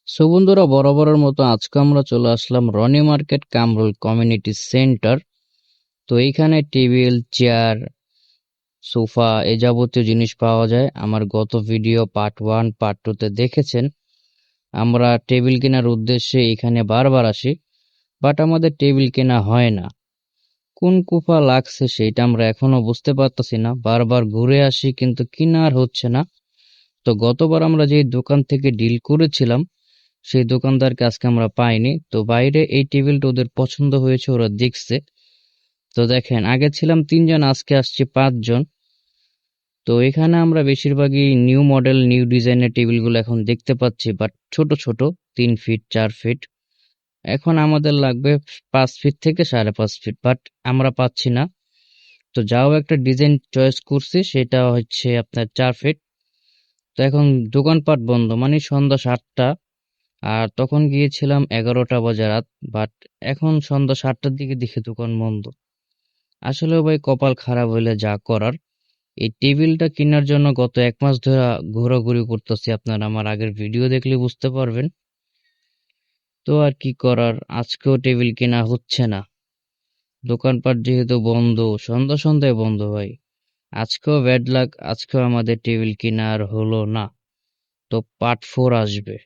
So বন্ধুরা, বরাবরের মতো আজকে আমরা চলে আসলাম Roni market Kamrul community centre. তো এইখানে টেবিল, চেয়ার, সোফা এ যাবতীয় জিনিস পাওয়া যায়। আমার গত ভিডিও পার্ট 1 পার্ট 2 তে দেখেছেন। আমরা টেবিল কেনার উদ্দেশ্যে এখানে বারবার আসি, বাট আমাদের টেবিল কেনা হয় না। কোন কুফা লাগছে সেটা আমরা এখনো বুঝতে পারতেছি না। বারবার ঘুরে আসি কিন্তু কিনা আর হচ্ছে না। তো গতবার আমরা যে দোকান থেকে ডিল করেছিলাম সেই দোকানদারকে আজকে আমরা পাইনি। তো বাইরে এই টেবিলটা ওদের পছন্দ হয়েছে, ওরা দেখছে। তো দেখেন, আগে ছিলাম 3 জন, আজকে আসছে 5 জন। তো এখানে আমরা বেশিরভাগই নিউ মডেল নিউ ডিজাইনের টেবিলগুলো এখন দেখতে পাচ্ছি, বাট ছোট ছোট, 3 ফিট 4 ফিট। এখন আমাদের লাগবে 5 ফিট থেকে 5.5 ফিট, বাট আমরা পাচ্ছি না। তো যাও একটা ডিজাইন চয়েস করছি, সেটা হচ্ছে আপনার 4 ফিট। তো এখন দোকানপাট বন্ধ, মানে সন্ধ্যা 7টা। আর তখন গিয়েছিলাম 11টা বাজে রাত, বাট এখন সন্ধ্যা 7টার দিকে দেখি দোকান বন্ধ। আসলে ভাই কপাল খারাপ হইলে যা করার। এই টেবিলটা কেনার জন্য গত 1 মাস ধরে ঘোরাঘুরি করতেছি, আপনারা আমার আগের ভিডিও দেখলে বুঝতে পারবেন। তো আর কি করার, আজকেও টেবিল কেনা হচ্ছে না। দোকানপাট যেহেতু বন্ধ, সন্ধ্যা সন্ধ্যায় বন্ধ ভাই। আজকেও ব্যাড লাক, আজকেও আমাদের টেবিল কেনা আর হলো না। তো পার্ট 4 আসবে।